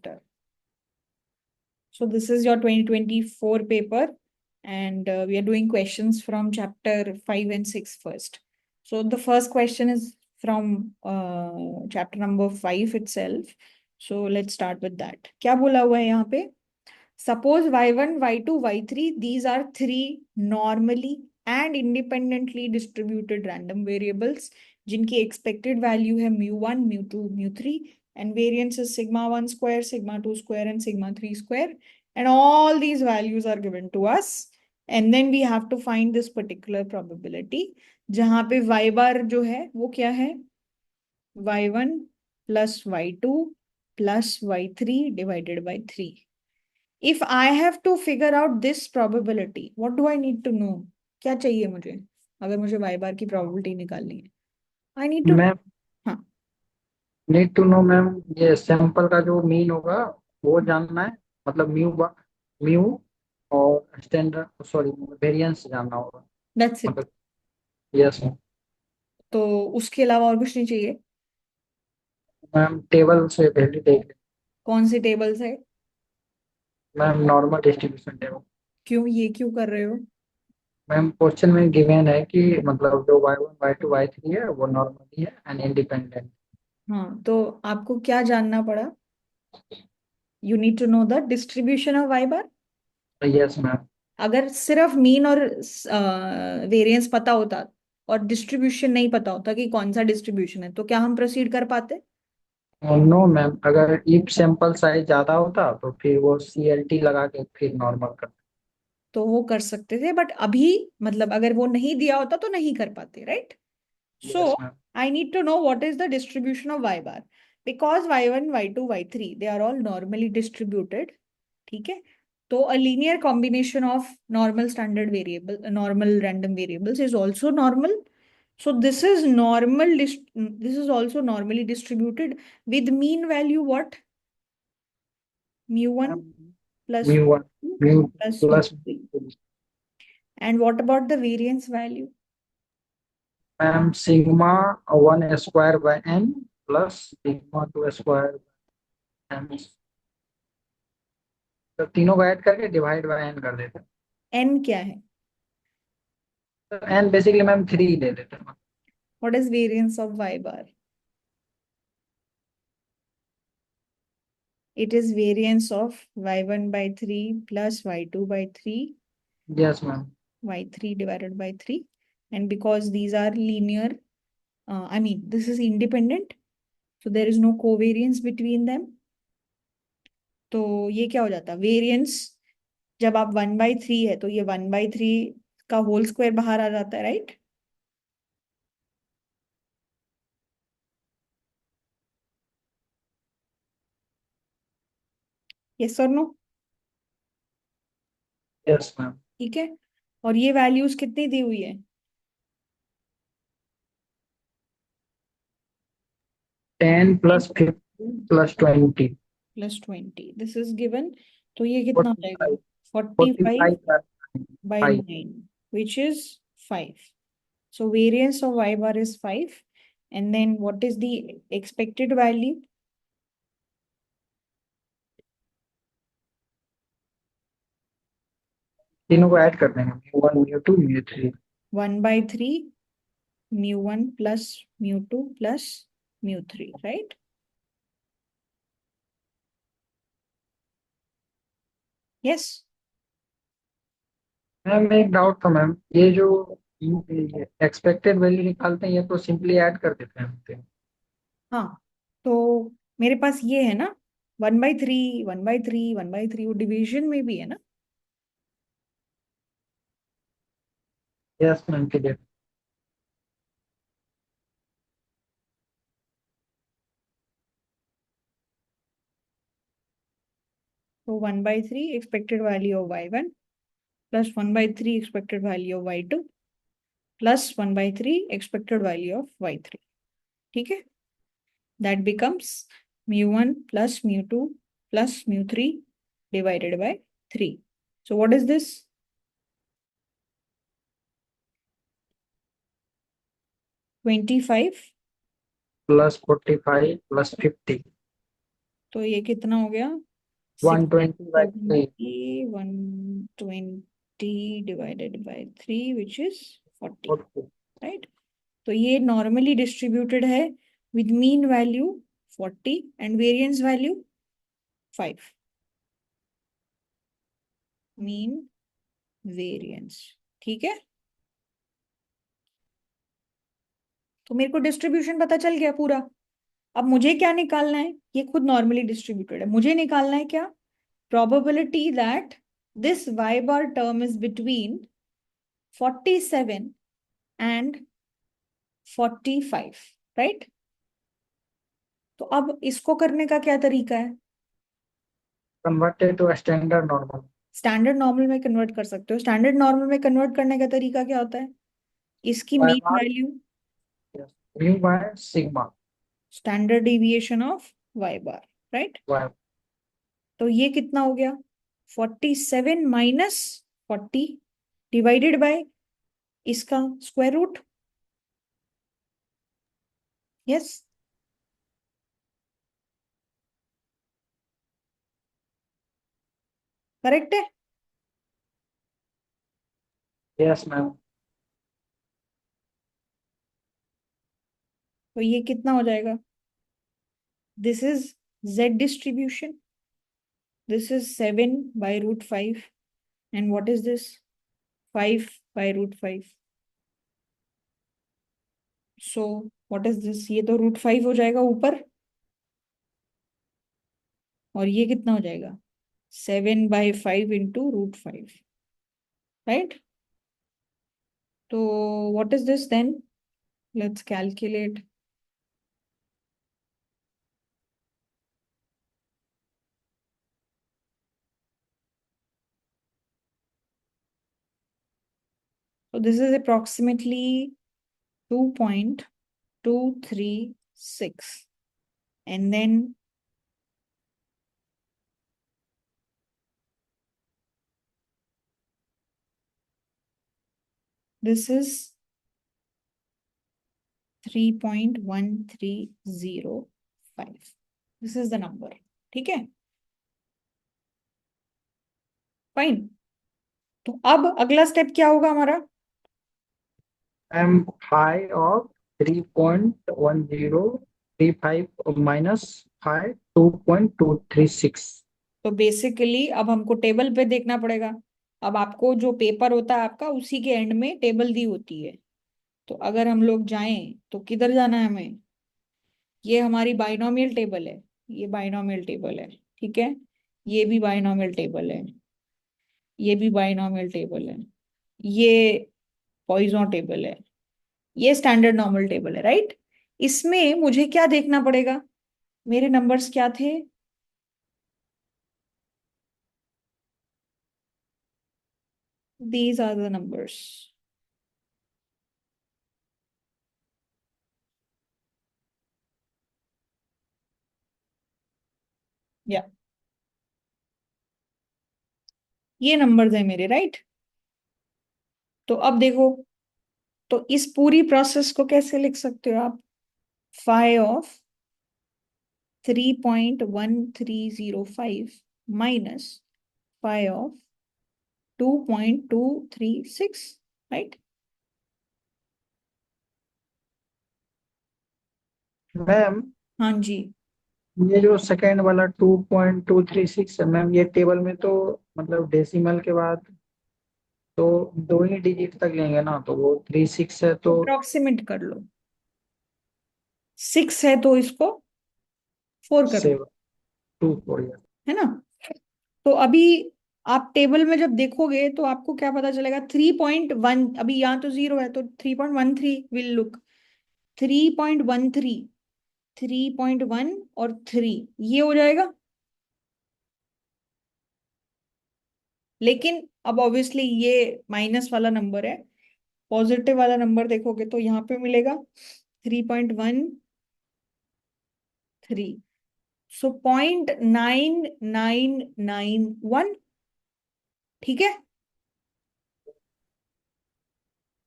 chapter. So this is your 2024 paper, and we are doing questions from chapter 5 and 6 first. So the first question is from chapter number 5 itself. So let's start with that. क्या बोला हुआ है यहाँ पे? Suppose y1, y2, y3, these are three normally and independently distributed random variables जिनकी expected value है mu1, mu2, mu3 and variance is sigma 1 square, sigma 2 square and sigma 3 square, and all these values are given to us, and then we have to find this particular probability जहाँ पे y bar जो है वो क्या है? y1 plus y2 plus y3 divided by 3. If I have to figure out this probability, what do I need to know? क्या चाहिए मुझे अगर मुझे y bar की probability निकालनी है? I need to मैम हाँ नीड टू नो मैम, ये सैंपल का जो मीन होगा वो जानना है, मतलब म्यू और स्टैंडर्ड सॉरी वेरिएंस जानना होगा, that's it. मतलब यस मैम। तो उसके अलावा और कुछ नहीं चाहिए? मैम टेबल से वैल्यू देख लें। कौन सी टेबल्स है? Ma'am normal distribution table. क्यों ये क्यों कर रहे हो? मैम क्वेश्चन में गिवन है कि मतलब जो y1 y2 y3 है वो नॉर्मली है एंड इंडिपेंडेंट। हाँ तो आपको क्या जानना पड़ा? You need to know the distribution of y bar. Yes ma'am. अगर सिर्फ मीन और वेरिएंस पता होता और डिस्ट्रीब्यूशन नहीं पता होता कि कौन सा डिस्ट्रीब्यूशन है, तो क्या हम प्रोसीड कर पाते? नो मैम, अगर इफ सैंपल साइज ज्यादा होता तो फिर वो CLT लगा के फिर नॉर्मल कर। तो वो कर सकते थे, बट अभी मतलब अगर वो नहीं दिया होता तो नहीं कर पाते, right? So yes ma'am. I need to know what is the distribution of y bar, because y1 y2 y3 they are all normally distributed. ठीक है, तो a linear combination of normal standard variable normal random variables is also normal. So this is this is also normally distributed with mean value what? Mu1 plus mu one mu2 mu plus plus mu3. And what about the variance value? Ma'am sigma 1 square by n plus sigma 2 square n, तो तीनों को add करके divide by n कर देते n क्या है? हैं, तो n बेसिकली मैम 3 दे देते हैं। What is variance of y bar? It is variance of y1 by 3 plus y2 by 3, yes ma'am. y3 divided by 3. And because these are linear, I mean, this is independent, so there is no covariance between them. तो ये क्या हो जाता है variance? जब आप 1/3 है तो ये 1/3 का होल स्क्वायर बाहर आ जाता है, राइट? यस और नो? Yes ma'am. ठीक है, और ये वैल्यूज कितनी दी हुई है? 10 plus 15 plus 20। +20 this is given. तो ये कितना हो जाएगा? 45 45 45 by 9, which is 5. So variance of y bar is 5. And then what is the expected value? तीनों को ऐड कर देंगे, mu 1 mu 2 mu 3। 1/3 mu1 plus mu2 plus mu3, right? Yes. Ma'am एक डाउट था मैम, ये जो एक्सपेक्टेड वैल्यू निकालते हैं ये तो सिंपली ऐड कर देते हैं। हाँ तो मेरे पास ये है ना, 1/3 1/3 1/3, वो डिवीजन में भी है ना. Yes ma'am clear. तो 1/3 expected value of y1 plus 1/3 expected value of y2 plus 1/3 expected value of y3. ठीक है, that becomes mu1 plus mu2 plus mu3 divided by 3. So what is this? 25 plus 45 plus 50। तो ये कितना हो गया? 120/3। 120 divided by 3 which is 40, okay. Right? तो ये normally distributed है with mean value 40 and variance value 5। Mean variance, ठीक है। तो मेरे को डिस्ट्रीब्यूशन पता चल गया पूरा। अब मुझे क्या निकालना है? ये खुद नॉर्मली डिस्ट्रीब्यूटेड है, मुझे निकालना है क्या? probability that this y bar term is between 47 and 45, right? तो अब इसको करने का क्या तरीका है? Converted to standard normal. Standard normal में कन्वर्ट कर सकते हो। स्टैंडर्ड नॉर्मल में कन्वर्ट करने का तरीका क्या होता है? इसकी by mean bar, value, mu by sigma. Standard deviation of y bar, right? By तो ये कितना हो गया? 47 माइनस 40 डिवाइडेड बाय इसका स्क्वायर रूट। यस, करेक्ट है। Yes ma'am. तो ये कितना हो जाएगा? This is z distribution, this is 7 by root 5, and what is this? 5 by root 5. So what is this? ये तो root 5 हो जाएगा ऊपर, और ये कितना हो जाएगा? 7 by 5 into root 5, right? तो what is this then? Let's calculate. So this is approximately 2.236, and then this is 3.1305. This is the number, ठीक है? फाइन। तो अब अगला स्टेप क्या होगा हमारा? एम हाई ऑफ 3.1035 माइनस हाई 2.236। तो बेसिकली अब हमको टेबल पे देखना पड़ेगा। अब आपको जो पेपर होता है आपका, उसी के एंड में टेबल दी होती है। तो अगर हम लोग जाएं तो किधर जाना है हमें? ये हमारी बाइनोमियल टेबल है, ये बाइनोमियल टेबल है, ठीक है। ये भी बाइनोमियल टेबल है, ये भी बाइनोमियल टेबल है, ये पॉइजन टेबल है, ये स्टैंडर्ड नॉर्मल टेबल है, राइट? इसमें मुझे क्या देखना पड़ेगा? मेरे नंबर्स क्या थे? These are the numbers. या ये नंबर्स है मेरे, राइट? तो अब देखो, तो इस पूरी प्रोसेस को कैसे लिख सकते हो आप? Five of 3.1305 minus five of 2.236, right? Ma'am हाँ जी। ये जो सेकेंड वाला 2.236 है मैम, ये टेबल में तो मतलब डेसिमल के बाद तो दो ही डिजिट तक लेंगे ना, तो वो 36 है तो अप्रोक्सीमेट कर लो। 6 है तो इसको 4 कर लो, 7 2 4। है ना? तो अभी आप टेबल में जब देखोगे तो आपको क्या पता चलेगा? 3.1, अभी यहाँ तो 0 है तो 3.13 विल लुक, 3.13, 3.1 और 3, ये हो जाएगा। लेकिन अब ऑब्वियसली ये माइनस वाला नंबर है, पॉजिटिव वाला नंबर देखोगे तो यहाँ पे मिलेगा 3.13। सो 0.9991, ठीक है।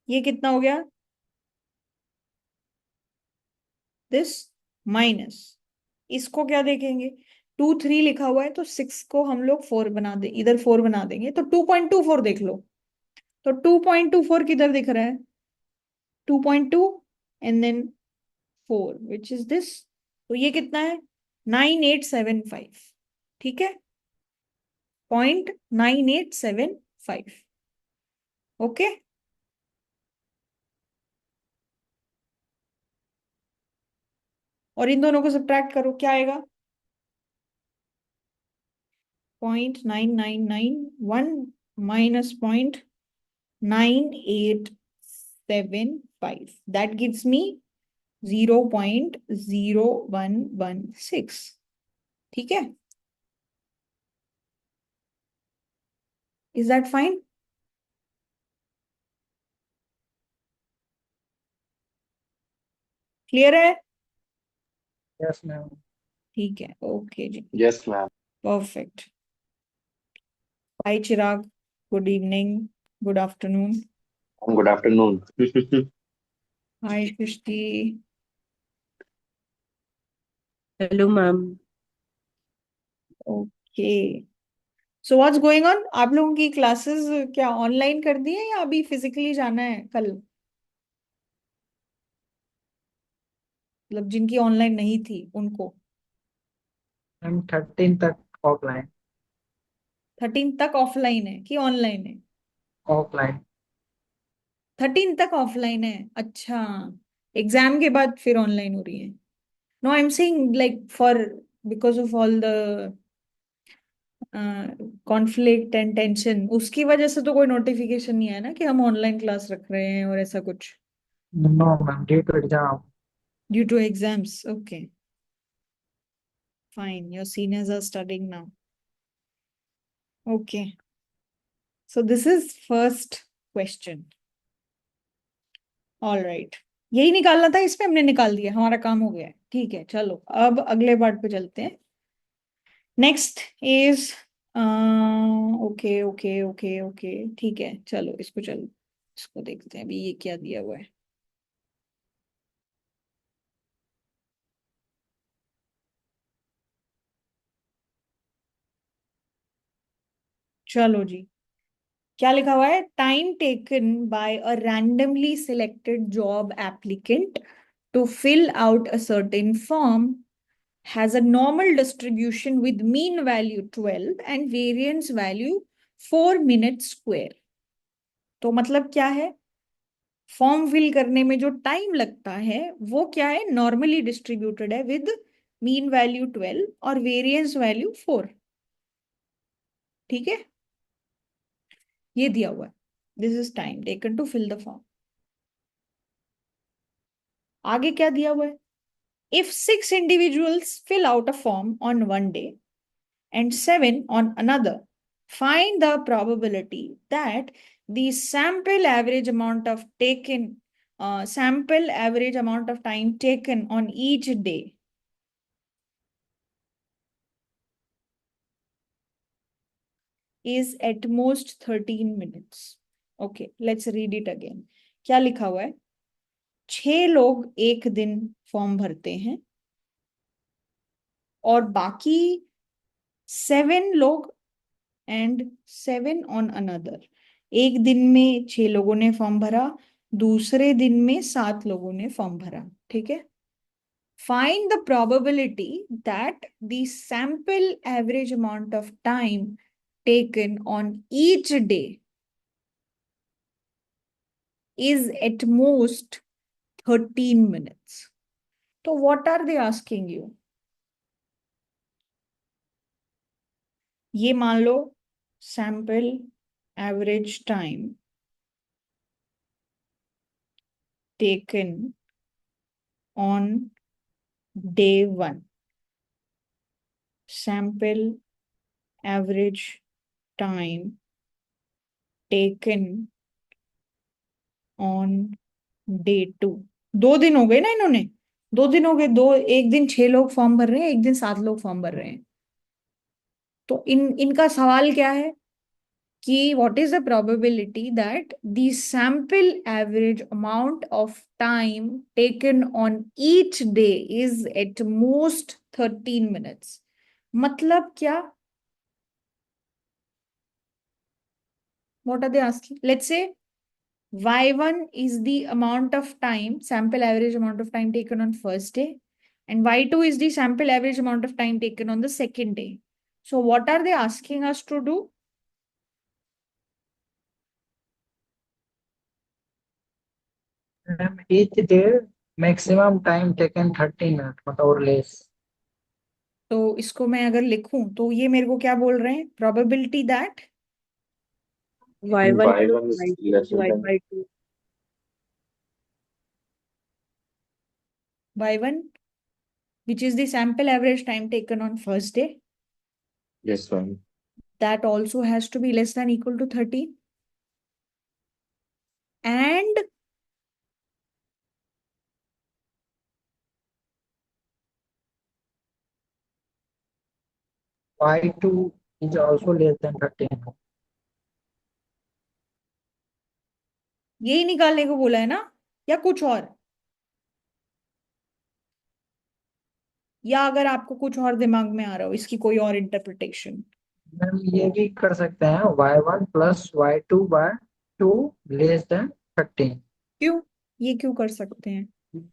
ये कितना हो गया? दिस माइनस, इसको क्या देखेंगे? 2 3 लिखा हुआ है तो 6 को हम लोग 4 बना दे, इधर 4 बना देंगे तो 2.24 देख लो। तो 2.24 किधर दिख रहा है? 2.2 and then 4 which is this. तो ये कितना है? 9875। ठीक है, 0.9875। ओके, और इन दोनों को सब्ट्रैक्ट करो, क्या आएगा? 0.9991 minus 0.9875, that gives me 0.0116। ठीक है, इज दैट फाइन? क्लियर है? Yes ma'am. ठीक है, ओके जी, Yes, ma'am. Perfect. Hi Chirag, good evening, good afternoon. Good afternoon. Hi Srishti. Hello ma'am. Okay, so what's going on? आप लोगों की क्लासेस क्या ऑनलाइन कर दी है या अभी फिजिकली जाना है कल? मतलब जिनकी ऑनलाइन नहीं थी उनको? मैम 13 तक ऑफलाइन। 13 तक ऑफलाइन है कि ऑनलाइन है? ऑफलाइन। 13 तक ऑफलाइन है, अच्छा। एग्जाम के बाद फिर ऑनलाइन हो रही है? No, I am saying like for, because of all the conflict and tension, उसकी वजह से तो कोई नोटिफिकेशन नहीं आया ना कि हम ऑनलाइन क्लास रख रहे हैं और ऐसा कुछ? No ma'am, due to exam. Due to exams, okay fine, your seniors are studying now. Okay, so this is first question. All right, यही निकालना था, इसमें हमने निकाल दिया, हमारा काम हो गया है। ठीक है, चलो अब अगले पार्ट पे चलते हैं। Next is, okay okay okay okay, ठीक है, चलो इसको देखते हैं अभी ये क्या दिया हुआ है। चलो जी, क्या लिखा हुआ है? Time taken by a randomly selected job applicant to fill out a certain form has a normal distribution with mean value 12 and variance value 4 minutes square। तो मतलब क्या है? फॉर्म फिल करने में जो टाइम लगता है वो क्या है? नॉर्मली डिस्ट्रीब्यूटेड है विद मीन वैल्यू 12 और वेरिएंस वैल्यू 4। ठीक है, ये दिया हुआ है, this is time taken to fill the form. आगे क्या दिया हुआ है? If 6 individuals fill out a form on one day and 7 on another, find the probability that the sample average amount of time taken on each day is at most 13 minutes। Okay, let's read it again। क्या लिखा हुआ है? 6 लोग एक दिन form भरते हैं और बाकी 7 लोग एंड 7 ऑन अनदर। एक दिन में 6 लोगों ने फॉर्म भरा, दूसरे दिन में 7 लोगों ने फॉर्म भरा। ठीक है, find the probability that the sample average amount of time taken on each day is at most 13 minutes। तो what are they asking you? ये मान लो sample average time taken on day 1, sample average time taken on day 2। 2 दिन हो गए ना इन्होंने, 2 दिन हो गए, दो, एक दिन 6 लोग फॉर्म भर रहे हैं, एक दिन 7 लोग फॉर्म भर रहे हैं। तो इनका सवाल क्या है कि what is the probability that the sample average amount of time taken on each day is at most 13 minutes। मतलब क्या? What are they asking? Let's say y1 is the amount of time, sample average amount of time taken on first day, and y2 is the sample average amount of time taken on the second day. So what are they asking us to do? Ma'am each day maximum time taken 30 minutes मतलब और less. तो इसको मैं अगर लिखूं तो ये मेरे को क्या बोल रहे हैं? Probability that Y1 plus Y1 is Y2 lesser divided than by 2. y1, which is the sample average time taken on first day, yes, ma'am. that also has to be less than equal to 13. And Y2 is also less than 13. यही निकालने को बोला है ना, या कुछ और? या अगर आपको कुछ और दिमाग में आ रहा हो, इसकी कोई और इंटरप्रिटेशन? मैम ये भी कर सकते हैं y1 plus y2 by 2 less than 13. क्यों? ये क्यों कर सकते हैं?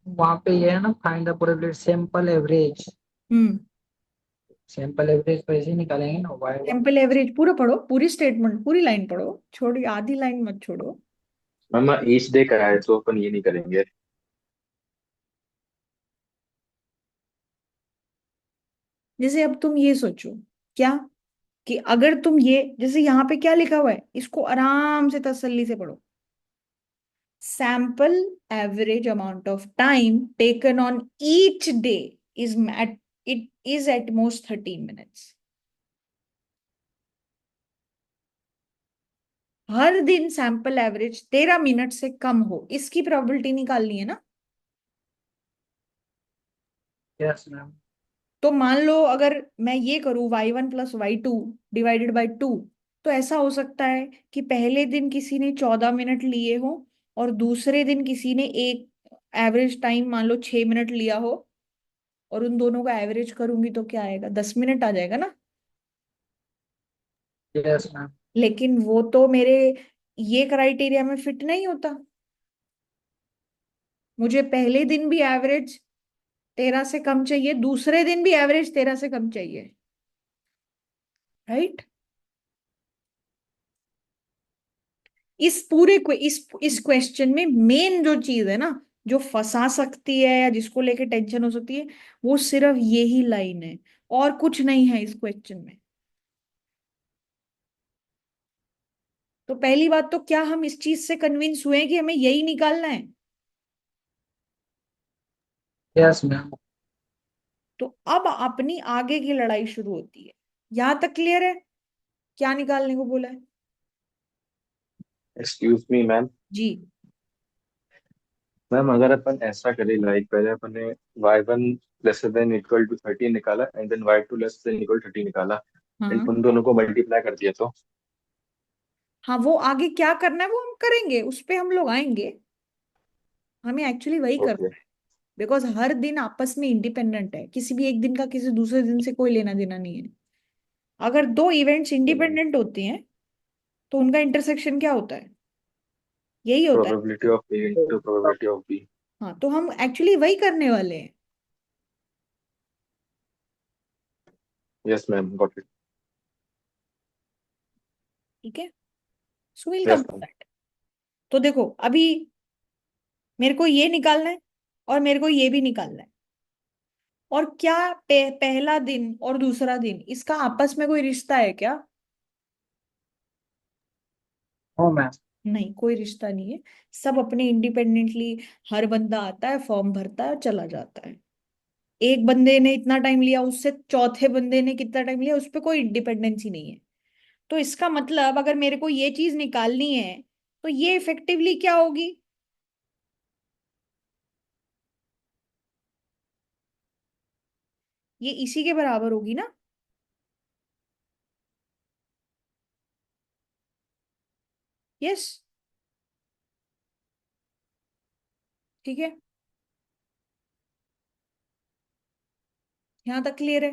वहां पे ये है ना find the probability sample average. Hmm. Sample average तो ऐसे ही निकालेंगे ना y1. सैंपल एवरेज पूरा पढ़ो, पूरी स्टेटमेंट, पूरी लाइन पढ़ो, छोड़ी आधी लाइन मत छोड़ो। मैम ईच डे का है तो अपन ये नहीं करेंगे. जैसे अब तुम ये सोचो, क्या कि अगर तुम ये, जैसे यहाँ पे क्या लिखा हुआ है, इसको आराम से तसल्ली से पढ़ो। Sample average amount of time taken on each day is at it is at most 13 minutes। हर दिन सैंपल एवरेज 13 मिनट से कम हो, इसकी प्रोबेबिलिटी निकालनी है ना। Yes ma'am. तो मान लो अगर मैं ये करूं y1 plus y2 divided by 2, तो ऐसा हो सकता है कि पहले दिन किसी ने 14 मिनट लिए हो और दूसरे दिन किसी ने एक एवरेज टाइम मान लो 6 मिनट लिया हो, और उन दोनों का एवरेज करूंगी तो क्या आएगा? 10 मिनट आ जाएगा ना। Yes ma'am. लेकिन वो तो मेरे ये क्राइटेरिया में फिट नहीं होता। मुझे पहले दिन भी एवरेज 13 से कम चाहिए, दूसरे दिन भी एवरेज 13 से कम चाहिए, राइट? इस पूरे इस क्वेश्चन में मेन जो चीज है ना, जो फंसा सकती है या जिसको लेके टेंशन हो सकती है, वो सिर्फ यही लाइन है, और कुछ नहीं है इस क्वेश्चन में। तो पहली बात तो क्या हम इस चीज से कन्विंस हुए कि हमें यही निकालना है? Yes ma'am. तो अब अपनी आगे की लड़ाई शुरू होती है। यहां तक क्लियर है क्या निकालने को बोला है? Excuse me ma'am. जी। मैम अगर अपन ऐसा करें लाइक पहले अपन ने y1 lesser than equal to 13 निकाला and then y2 less than equal 30 निकाला एंड हाँ उन दोनों को मल्टीप्लाई कर दिया तो. हाँ, वो आगे क्या करना है वो हम करेंगे, उस पे हम लोग आएंगे। हमें एक्चुअली वही ओके. करना है, बिकॉज हर दिन आपस में इंडिपेंडेंट है, किसी भी एक दिन का किसी दूसरे दिन से कोई लेना देना नहीं है। अगर दो इवेंट्स इंडिपेंडेंट होती हैं तो उनका इंटरसेक्शन क्या होता है? यही होता है। Probability of A into probability of B. हाँ, तो हम एक्चुअली वही करने वाले हैं। Yes ma'am got it. ठीक है, so will come yes to ma'am. That. तो देखो अभी मेरे को ये निकालना है और मेरे को ये भी निकालना है। और क्या पहला दिन और दूसरा दिन इसका आपस में कोई रिश्ता है क्या? No ma'am. नहीं, कोई रिश्ता नहीं है। सब अपने इंडिपेंडेंटली, हर बंदा आता है, फॉर्म भरता है और चला जाता है। एक बंदे ने इतना टाइम लिया, उससे चौथे बंदे ने कितना टाइम लिया, उस पर कोई इंडिपेंडेंसी नहीं है। तो इसका मतलब अगर मेरे को ये चीज निकालनी है तो ये इफेक्टिवली क्या होगी? ये इसी के बराबर होगी ना। यस। ठीक है, यहां तक क्लियर है?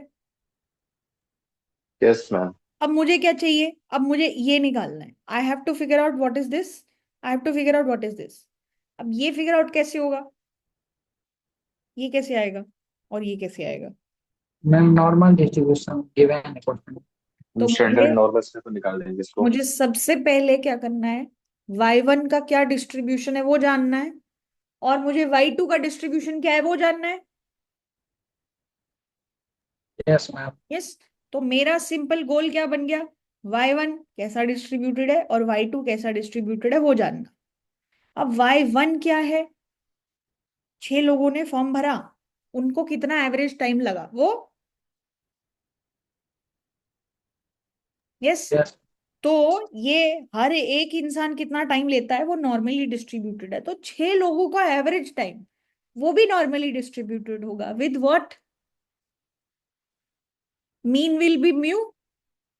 Yes ma'am. अब मुझे क्या चाहिए, अब मुझे ये निकालना है, I have to figure out what is this, I have to figure out what is this. अब ये फिगर आउट कैसे होगा, ये कैसे आएगा और ये कैसे आएगा? Ma'am normal distribution given question. तो स्टैंडर्ड मुझे नॉर्मल से तो निकाल देंगे इसको। मुझे सबसे पहले क्या करना है, y1 का क्या डिस्ट्रीब्यूशन है वो जानना है, और मुझे y2 का डिस्ट्रीब्यूशन क्या है वो जानना है। Yes ma'am. यस। तो मेरा सिंपल गोल क्या बन गया, y1 कैसा डिस्ट्रीब्यूटेड है और y2 कैसा डिस्ट्रीब्यूटेड है वो जानना। अब y1 क्या है, 6 लोगों ने फॉर्म भरा, उनको कितना एवरेज टाइम लगा वो। यस। यस तो ये हर एक इंसान कितना टाइम लेता है वो नॉर्मली डिस्ट्रीब्यूटेड है, तो 6 लोगों का एवरेज टाइम वो भी नॉर्मली डिस्ट्रीब्यूटेड होगा with what, mean will be mu,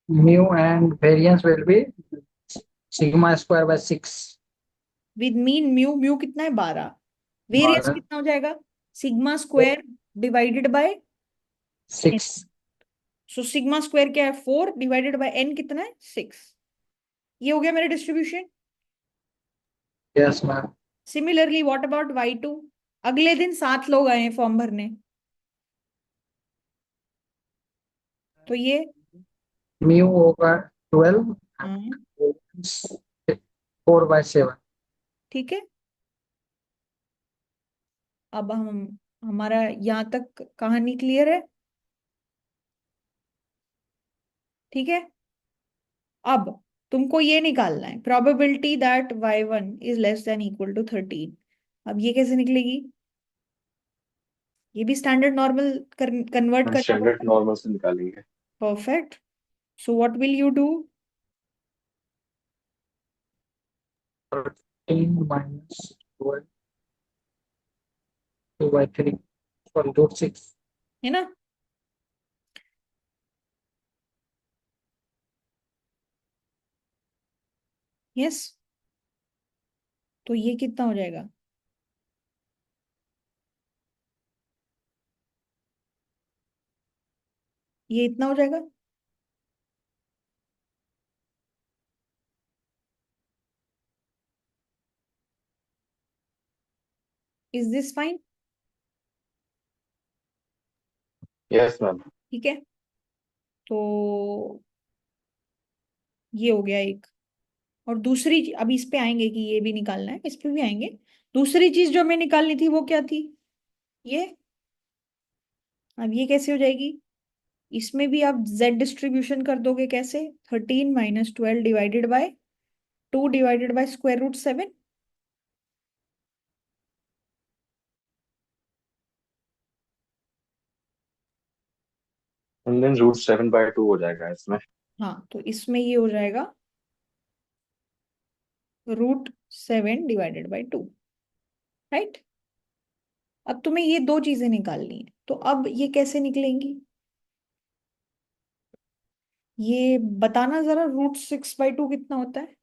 mu and variance will be sigma square by 6। With mean mu, mu कितना है 12, वेरियंस कितना हो जाएगा sigma square divided by, 6। So sigma square क्या है 4 डिवाइडेड बाय n कितना है 6। ये हो गया मेरा distribution. Yes ma'am. Similarly what about y2, अगले दिन 7 लोग आए फॉर्म भरने, तो ये म्यू होगा 12 हाँ, 4/7। ठीक है। अब हमारा यहाँ तक कहानी क्लियर है, ठीक है। अब तुमको ये निकालना है probability that y1 is less than equal to 13। अब ये कैसे निकलेगी, ये भी स्टैंडर्ड नॉर्मल कन्वर्ट हम करना स्टैंडर्ड पड़ता है। नॉर्मल से निकालेंगे। Perfect. So what will you do, 13 minus 12 2/3 sorry root 6। है ना। यस। तो ये कितना हो जाएगा, ये इतना हो जाएगा। Is this fine, yes ma'am. ठीक है। तो ये हो गया एक, और दूसरी अभी इस पे आएंगे कि ये भी निकालना है, इस पे भी आएंगे। दूसरी चीज जो हमें निकालनी थी वो क्या थी, ये। अब ये कैसे हो जाएगी, इसमें भी आप z डिस्ट्रीब्यूशन कर दोगे कैसे, 13 - 12 divided by 2 divided by √7। And then √7/2 हो जाएगा इसमें। हाँ, तो इसमें ये हो जाएगा √7 डिवाइडेड बाय 2, राइट। अब तुम्हें ये दो चीजें निकालनी है, तो अब ये कैसे निकलेंगी, ये बताना जरा, √6/2 कितना होता है।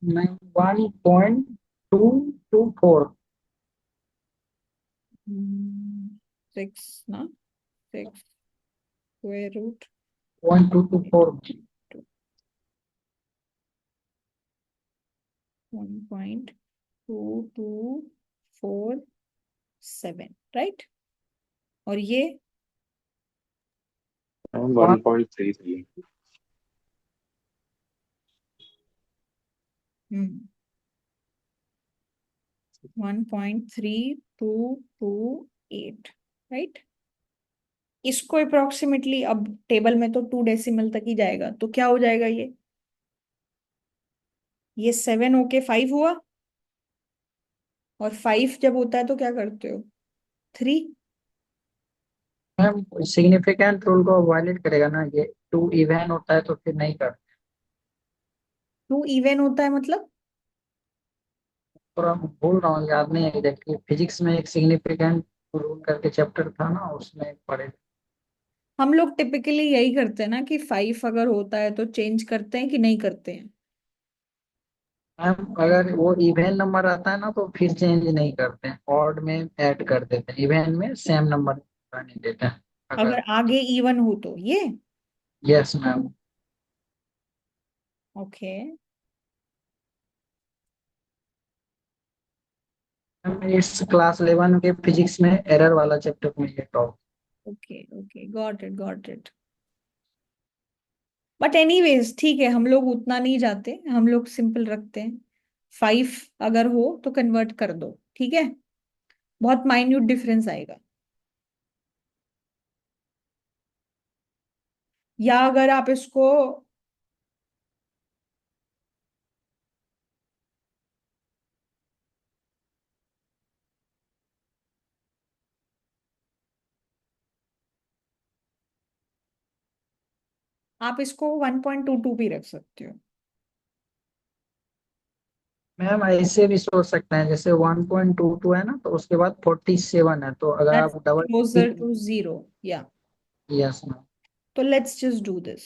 1.224। 6 ना, 6 स्क्वायर रूट 1.224। 1.2247, राइट। और ये 1.33। 1.3228, राइट। इसको अप्रोक्सीमेटली, अब टेबल में तो 2 डेसिमल तक ही जाएगा, तो क्या हो जाएगा ये 7 होके 5 हुआ, और 5 जब होता है तो क्या करते हो, 3। मैम सिग्निफिकेंट रूल को वायलेट करेगा ना ये। 2 इवन होता है तो फिर नहीं कर। 2 इवन होता है मतलब, थोड़ा भूल रहा हूँ, याद नहीं है एग्जैक्टली। फिजिक्स में एक सिग्निफिकेंट रूल करके चैप्टर था ना, उसमें पढ़े। हम लोग टिपिकली यही करते हैं ना कि 5 अगर होता है तो चेंज करते हैं कि नहीं करते हैं। मैम अगर वो इवन नंबर आता है ना तो फिर चेंज नहीं करते हैं, ऑड में ऐड कर देते हैं, इवन में सेम नंबर नहीं देते हैं। अगर अगर आगे इवन हो तो ये, यस मैम। ओके, इस क्लास 11 के फिजिक्स में एरर वाला चैप्टर में ये top. Okay, okay, got it, got it. But anyways ठीक है, हम लोग उतना नहीं जाते, हम लोग सिंपल रखते हैं। 5 अगर हो तो कन्वर्ट कर दो, ठीक है। बहुत माइन्यूट डिफरेंस आएगा। या अगर आप इसको आप इसको 1.22 भी रख सकते हो। मैम ऐसे भी सोच सकते हैं, जैसे 1.22 है ना, तो उसके बाद 47 है, तो अगर दैट्स आप डबल। क्लोजर टू 0, या। Yes ma'am. तो लेट्स जस्ट डू दिस।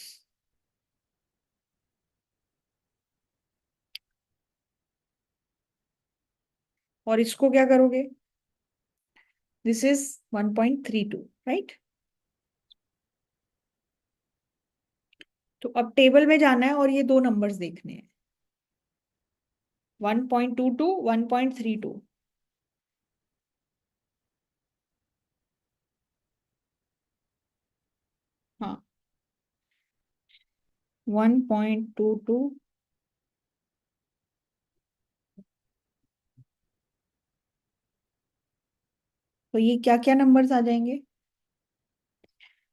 और इसको क्या करोगे? This is 1.32, right? तो अब टेबल में जाना है और ये दो नंबर्स देखने हैं, 1.22, 1.32। हाँ, 1.22, तो ये क्या क्या नंबर्स आ जाएंगे?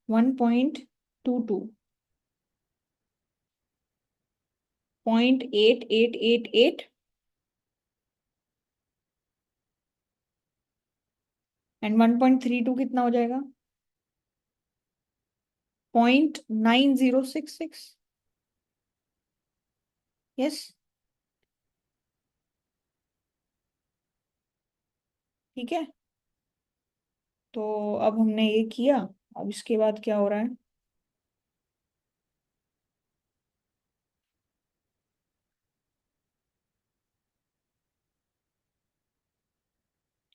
1.22, 0.8888, एंड 1.32 कितना हो जाएगा? 0.9066। यस, ठीक है। तो अब हमने ये किया, अब इसके बाद क्या हो रहा है?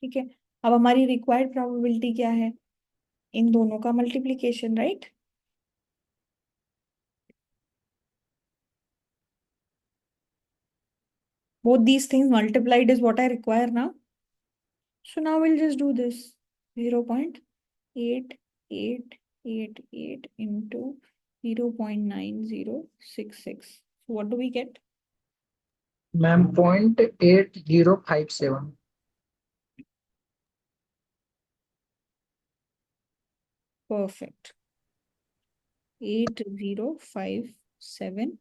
ठीक है, अब हमारी रिक्वायर्ड प्रोबेबिलिटी क्या है? इन दोनों का multiplication, right? Both these things multiplied is what I require now. So now we'll just do this. 0.8888 into 0.9066. So what do we get? Ma'am 0.8057। Perfect. 8057.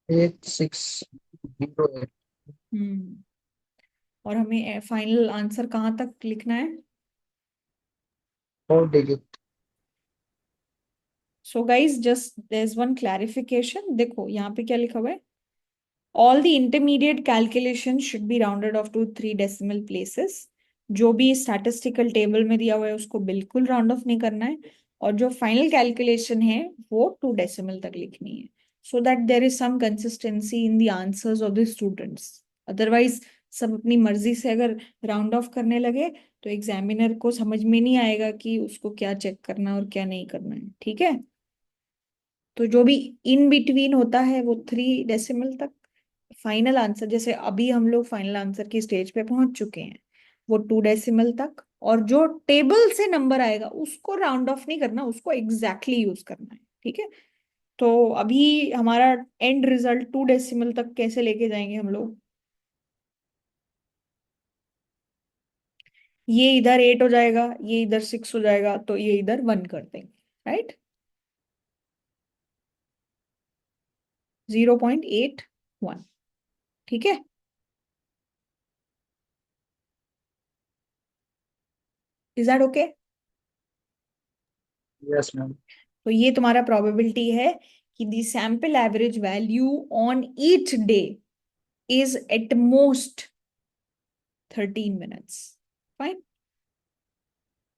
8608। हम्म। और हमें फाइनल आंसर कहाँ तक लिखना है? 4 digit. So guys just there is one clarification, देखो यहाँ पे क्या लिखा हुआ है? All the intermediate calculations should be rounded off to 3 decimal places. जो भी statistical table में दिया हुआ है उसको बिल्कुल राउंड ऑफ नहीं करना है, और जो फाइनल कैलकुलेशन है वो 2 डेसिमल तक लिखनी है, so that there is some consistency in the answers of the students. Otherwise सब अपनी मर्जी से अगर राउंड ऑफ करने लगे तो एग्जामिनर को समझ में नहीं आएगा कि उसको क्या चेक करना है और क्या नहीं करना है, ठीक है। तो जो भी इन बिटवीन होता है वो 3 डेसिमल तक। फाइनल आंसर, जैसे अभी हम लोग फाइनल आंसर की स्टेज पे पहुंच चुके हैं, वो 2 डेसिमल तक। और जो टेबल से नंबर आएगा उसको राउंड ऑफ नहीं करना, उसको एग्जैक्टली यूज करना है, ठीक है। तो अभी हमारा एंड रिजल्ट 2 डेसिमल तक कैसे लेके जाएंगे हम लोग? ये इधर 8 हो जाएगा, ये इधर 6 हो जाएगा, तो ये इधर 1 कर देंगे, राइट? 0.81, ठीक है। Is that okay? Yes ma'am. तो ये तुम्हारा प्रोबेबिलिटी है कि the sample average value on each day is at most 13 minutes. Fine.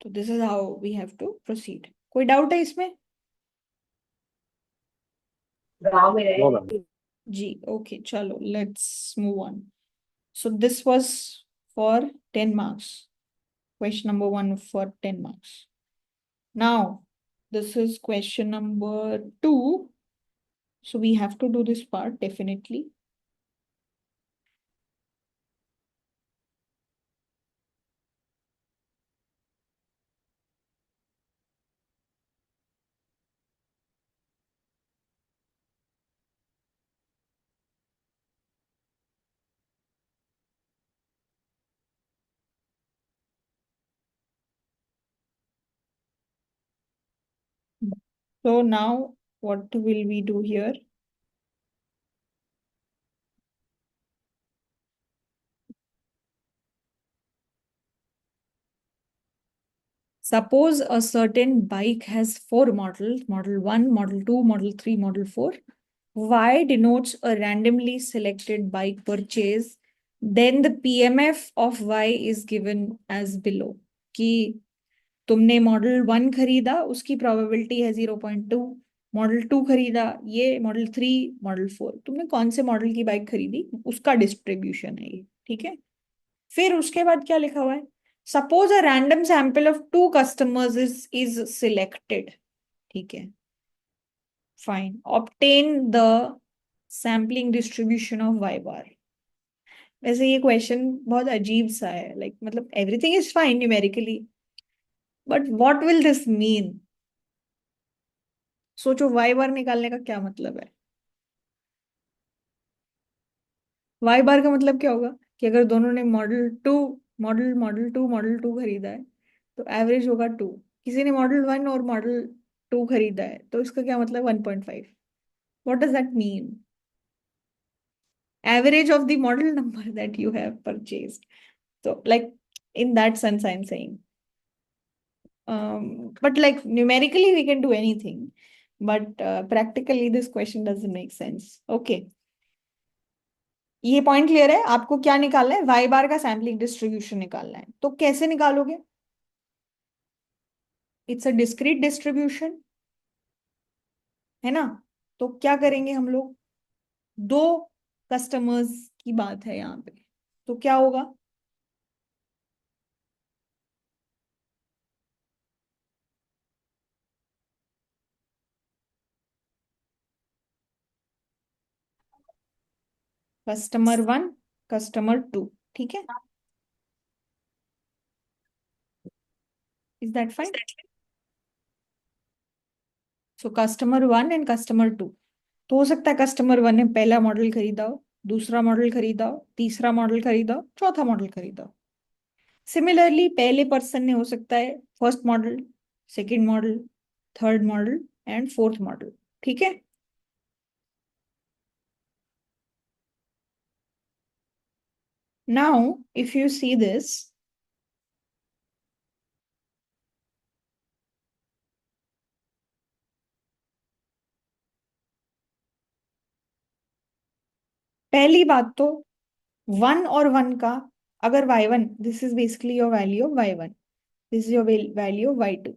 So this is how we have to proceed. कोई डाउट है इसमें? No, ma'am. जी, ओके, चलो let's move on. So this was for 10 marks. Question number 1 for 10 marks. Now, this is question number 2. So we have to do this part definitely. So now what will we do here? Suppose a certain bike has 4 models, model 1, model 2, model 3, model 4. Y denotes a randomly selected bike purchase. Then the PMF of Y is given as below. कि तुमने model 1 खरीदा, उसकी probability है 0.2, model 2 खरीदा, ये model 3, model 4, तुमने कौन से मॉडल की बाइक खरीदी उसका डिस्ट्रीब्यूशन है ये, ठीक है। फिर उसके बाद क्या लिखा हुआ है? Suppose a random sample of 2 customers is selected, ठीक है, fine, obtain the sampling distribution of Y bar. वैसे ये क्वेश्चन बहुत अजीब सा है, लाइक मतलब everything is fine numerically, but what will this mean? सोचो वाई बार निकालने का क्या मतलब है। वाई बार का मतलब क्या होगा कि अगर दोनों ने मॉडल टू खरीदा है तो एवरेज होगा 2। किसी ने मॉडल 1 और मॉडल 2 खरीदा है तो इसका क्या मतलब 1.5। What does that mean? Average of the model number that you have purchased. So like in that sense I'm saying, but like numerically we can do anything, but practically this question doesn't make sense. Okay, ये point clear है? आपको क्या निकालना है? Y बार का sampling distribution निकालना है। तो कैसे निकालोगे? इट्स अ डिस्क्रीट डिस्ट्रीब्यूशन, है ना। तो क्या करेंगे हम लोग? 2 कस्टमर्स की बात है यहाँ पे, तो क्या होगा? कस्टमर 1, कस्टमर 2, ठीक है। Is that fine? So customer 1 and customer 2। तो हो सकता है कस्टमर 1 ने पहला मॉडल खरीदा हो, दूसरा मॉडल खरीदा हो, तीसरा मॉडल खरीदा हो, चौथा मॉडल खरीदा हो। सिमिलरली पहले पर्सन ने हो सकता है first model, second model, third model and fourth model, ठीक है। Now if you see this, पहली बात तो 1 और 1 का, अगर y1, this is basically your value of y1, this is your value of y2।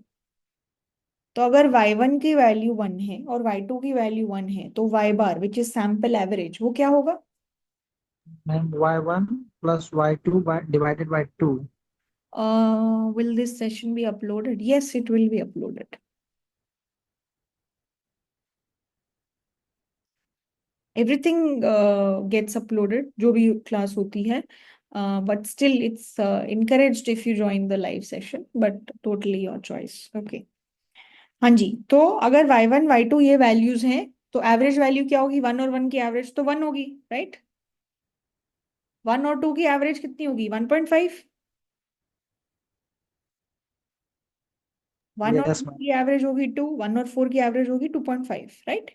तो अगर y1 की वैल्यू 1 है और y2 की वैल्यू 1 है तो y bar which is sample average वो क्या होगा? Ma'am y1 plus y2 divided by 2. Will this session be uploaded? Yes, it will be uploaded. Everything gets uploaded, जो भी class होती है, but still it's encouraged if you join the live session, but totally your choice. Okay. हाँ जी, तो अगर y1 y2 ये values हैं तो एवरेज वैल्यू क्या होगी? 1 और 1 की एवरेज तो 1 होगी, राइट। 1 और 2 की एवरेज कितनी होगी? 1.5। 1 और Yes, 2 ma'am. की एवरेज होगी 2, 1 और 4 की एवरेज होगी 2.5, राइट।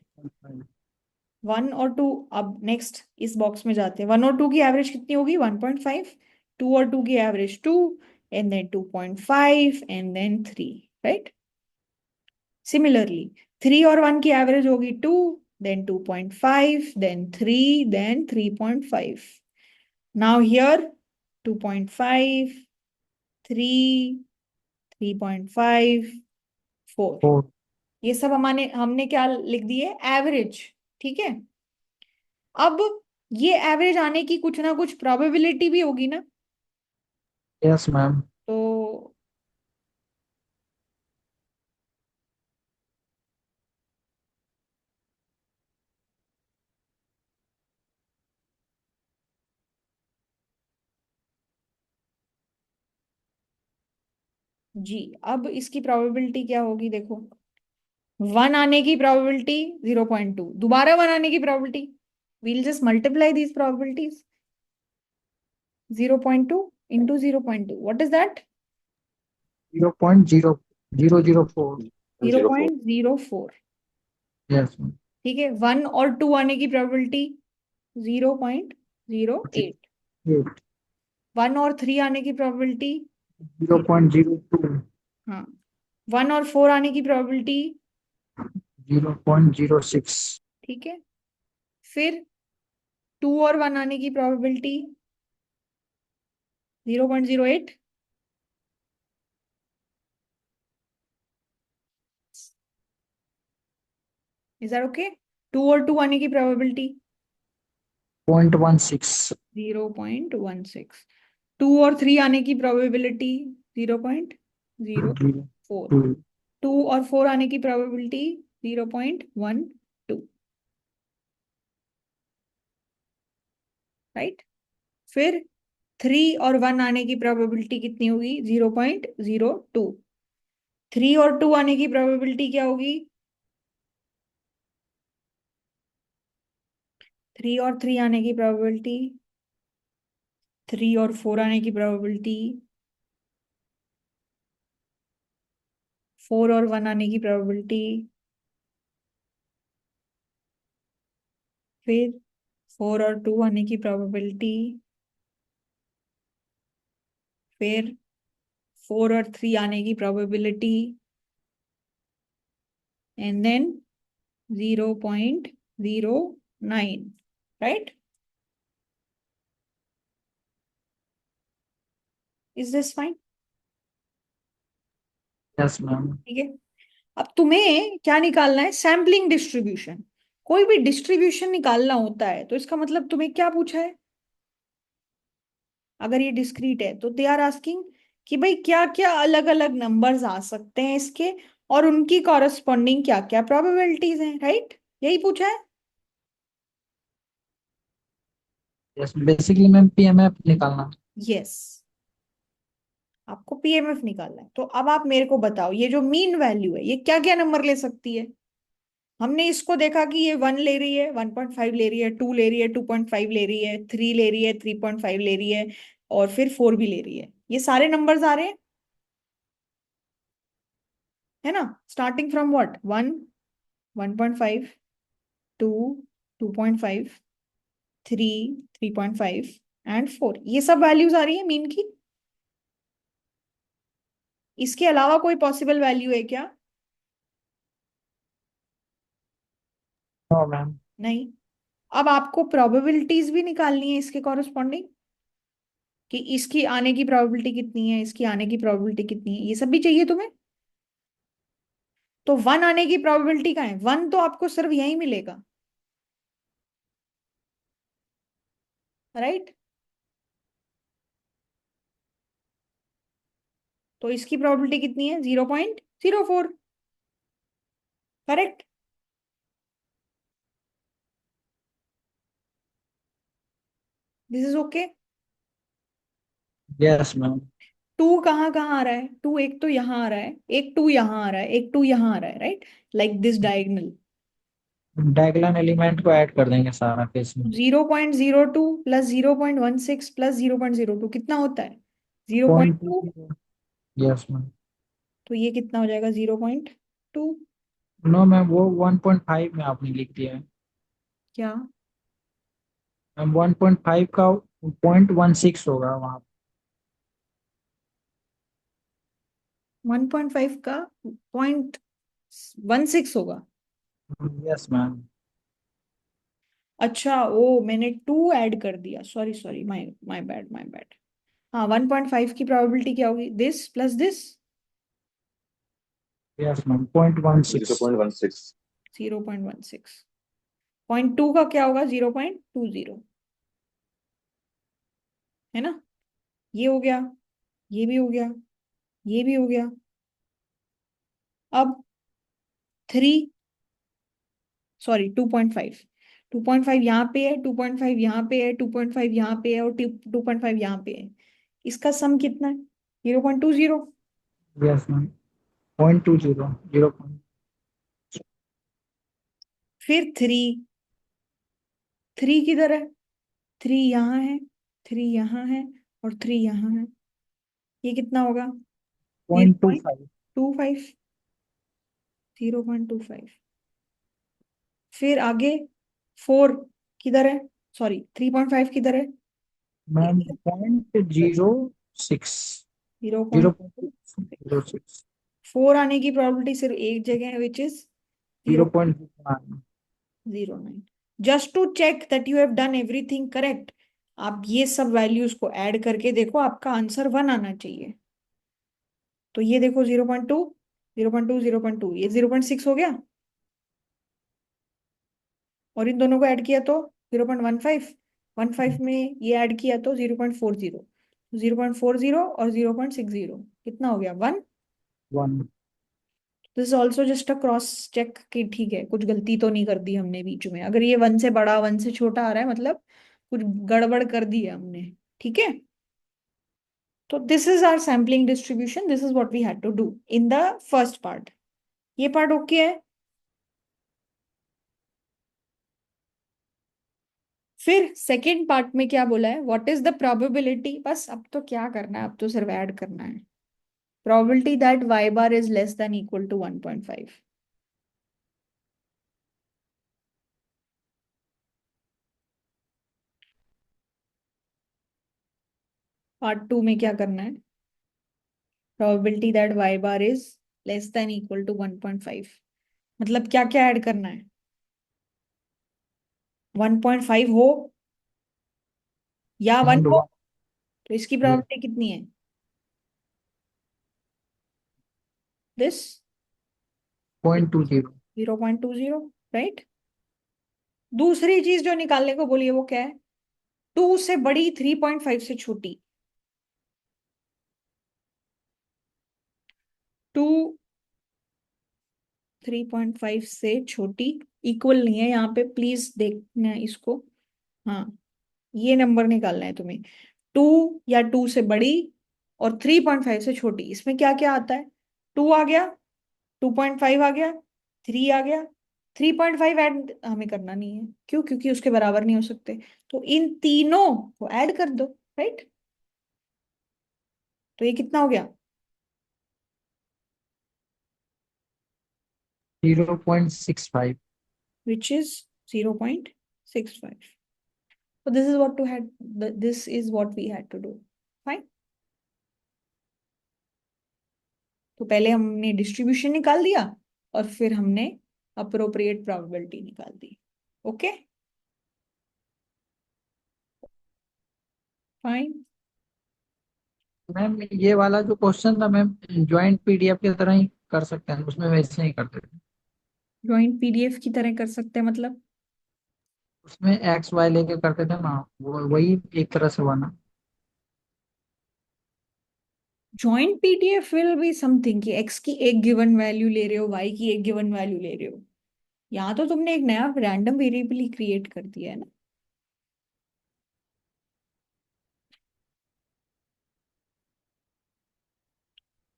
1 और 2, अब नेक्स्ट इस बॉक्स में जाते हैं। 1 और 2 की एवरेज कितनी होगी? 1.5। 2 और 2 की average 2, and then 2.5 and then 3, right. Similarly 3 और 1 की एवरेज होगी 2, then 2.5, then 3, then 3.5। Now here 2.5, 3, 3.5, 4, 4. ये सब हमने क्या लिख दिए? एवरेज, ठीक है। अब ये एवरेज आने की कुछ ना कुछ प्रोबेबिलिटी भी होगी ना। Yes, ma'am. तो जी। अब इसकी प्रोबेबिलिटी क्या होगी देखो, 1 आने की प्रोबेबिलिटी 0.2, दोबारा 1 आने की probability, we'll just multiply these probabilities. 0.2 into 0.2, what is that? 0.0004. 0.04. 0.04. Yes ma'am. ठीक है, 1 और 2 आने की प्रोबेबिलिटी 0.08, 1 और 3 आने की प्रोबेबिलिटी 0.02. हाँ, 1 और 4 आने की प्रोबेबिलिटी 0.06. ठीक है, फिर 2 और 1 आने की प्रोबेबिलिटी 0.08, इज दैट ओके? 2 और 2 आने की प्रोबेबिलिटी 0.16. 0.16, 2 और 3 आने की प्रोबेबिलिटी 0.04, 2. 2 और 4 आने की प्रोबेबिलिटी 0.12, राइट? फिर 3 और 1 आने की प्रोबेबिलिटी कितनी होगी? 0.02। 3 और 2 आने की प्रोबेबिलिटी क्या होगी? 3 और 3 आने की प्रोबेबिलिटी, 3 और 4 आने की प्रोबेबिलिटी, 4 और 1 आने की प्रोबेबिलिटी, फिर 4 और 2 आने की प्रोबेबिलिटी, फिर 4 और 3 आने की probability, and then 0.09, right? Is this fine? Yes ma'am. ठीक है, अब तुम्हें क्या निकालना है? Sampling distribution. कोई भी डिस्ट्रीब्यूशन निकालना होता है तो इसका मतलब तुम्हें क्या पूछा है? अगर ये डिस्क्रीट है तो दे आर आस्किंग कि भाई क्या क्या अलग अलग नंबर्स आ सकते हैं इसके, और उनकी कॉरस्पॉन्डिंग क्या क्या प्रोबेबिलिटीज हैं, राइट? यही पूछा है। यस बेसिकली मैम पीएमएफ निकालना। यस, आपको पीएमएफ निकालना है। तो अब आप मेरे को बताओ, ये जो मीन वैल्यू है ये क्या क्या नंबर ले सकती है? हमने इसको देखा कि ये 1 ले रही है, 1.5 ले रही है, 2 ले रही है, 2.5 ले रही है, 3 ले रही है, 3.5 ले रही है, और फिर 4 भी ले रही है। ये सारे नंबर्स आ रहे हैं, है ना? Starting from what? 1, 1.5, 2, 2.5, 3, 3.5 एंड 4, ये सब वैल्यूज आ रही है मीन की। इसके अलावा कोई पॉसिबल वैल्यू है क्या? No ma'am. नहीं। अब आपको प्रोबेबिलिटीज भी निकालनी है इसके कॉरस्पॉन्डिंग, कि इसकी आने की प्रोबेबिलिटी कितनी है, इसकी आने की प्रोबेबिलिटी कितनी है, ये सब भी चाहिए तुम्हें। तो 1 आने की प्रोबेबिलिटी का है, 1 तो आपको सिर्फ यही मिलेगा, राइट? तो इसकी प्रोबेबिलिटी कितनी है? 0.04, correct? This is okay? Yes ma'am. 2 कहाँ कहाँ आ रहा है? 2 एक तो यहाँ आ रहा है, एक 2 यहाँ आ रहा है, एक 2 यहाँ आ रहा है, right? Like this diagonal. Diagonal element को ऐड कर देंगे सारा केस में। 0.02 प्लस 0.16 प्लस 0.02 कितना होता है? पॉइंट 0.2। 2। Yes ma'am. तो ये कितना हो जाएगा? 0.2। नो मैम वो 1.5 में आपने लिख दिया है। क्या? मैम 1.5 का 0.16 होगा वहाँ। 1.5 का 0.16 होगा? Yes ma'am. अच्छा, ओ मैंने 2 ऐड कर दिया, sorry sorry, my my bad, my bad. हाँ, 1.5 की प्रोबेबिलिटी क्या होगी? This plus this, yes ma'am 0.16। 0.16. 0.16। 0.2 का क्या होगा? 0.20, है ना? ये हो गया, ये भी हो गया, ये भी हो गया। अब 3, सॉरी 2.5, 2.5 यहाँ पे है, 2.5 यहाँ पे है, 2.5 यहाँ पे है, और 2.5 यहाँ पे है। इसका सम कितना है? 0.20। Yes ma'am 0.20 0. फिर 3 किधर है? 3 यहाँ है, 3 यहाँ है, और 3 यहाँ है। ये कितना होगा? 0.25. 0.25, 0.25। फिर आगे 4 किधर है? सॉरी, 3.5 किधर है? मैम 0.06. 0.6। 0.06. 4 आने की प्रोबेबिलिटी सिर्फ एक जगह है, which is 0.09. 0.09। Just to check that you have done everything correct, आप ये सब वैल्यूज को ऐड करके देखो, आपका आंसर 1 आना चाहिए। तो ये देखो 0.2, 0.2, 0.2, ये 0.6 हो गया, और इन दोनों को ऐड किया तो 0.15, 15 में ये ऐड किया तो 0.40, 0.40 और 0.60 कितना हो गया? 1। 1. This is also just a cross check कि ठीक है, कुछ गलती तो नहीं कर दी हमने बीच में। अगर ये 1 से बड़ा 1 से छोटा आ रहा है, मतलब कुछ गड़बड़ कर दी है हमने। ठीक है, तो this is our sampling distribution, this is what we had to do in the first part. ये पार्ट ओके है। फिर सेकेंड पार्ट में क्या बोला है? व्हाट इज द प्रोबेबिलिटी, बस अब तो क्या करना है, अब तो सिर्फ ऐड करना है। Probability that y bar is less than equal to 1.5। Part 2 में क्या करना है? Probability that y bar is less than equal to 1.5, मतलब क्या क्या ऐड करना है? 1.5 हो या 1 And हो, 1. तो इसकी Yes. प्रोबेबिलिटी कितनी है? दिस 0.20. 0.20, राइट। दूसरी चीज जो निकालने को बोली है वो क्या है? 2 से बड़ी, 3.5 से छोटी। 2 3.5 से छोटी इक्वल नहीं है यहाँ पे, प्लीज देखना इसको। हाँ, ये नंबर निकालना है तुम्हें। 2 या 2 से बड़ी और 3.5 से छोटी, इसमें क्या क्या आता है? 2 आ गया, 2.5 आ गया, 3 आ गया। 3.5 ऐड हमें करना नहीं है, क्यों? क्योंकि उसके बराबर नहीं हो सकते। तो इन तीनों को ऐड कर दो, राइट। तो ये कितना हो गया? 0.65. Which is 0.65. So this is what to had, this is what we had to do. Fine. तो पहले हमने डिस्ट्रीब्यूशन निकाल दिया, और फिर हमने अप्रोप्रिएट प्रोबेबिलिटी निकाल दी। Okay, fine. मैम ये वाला जो क्वेश्चन था मैम ज्वाइंट पीडीएफ की तरह ही कर सकते हैं, उसमें वैसे ही करते थे। ज्वाइंट पीडीएफ की तरह कर सकते हैं मतलब? उसमें एक्स वाई लेके करते थे ना, वो वही एक तरह से बना। Joint PDF will be something कि एक्स की एक गिवन वैल्यू ले रहे हो, वाई की एक गिवन वैल्यू ले रहे हो। यहाँ तो तुमने एक नया रैंडम वेरिएबल ही क्रिएट कर दिया है ना।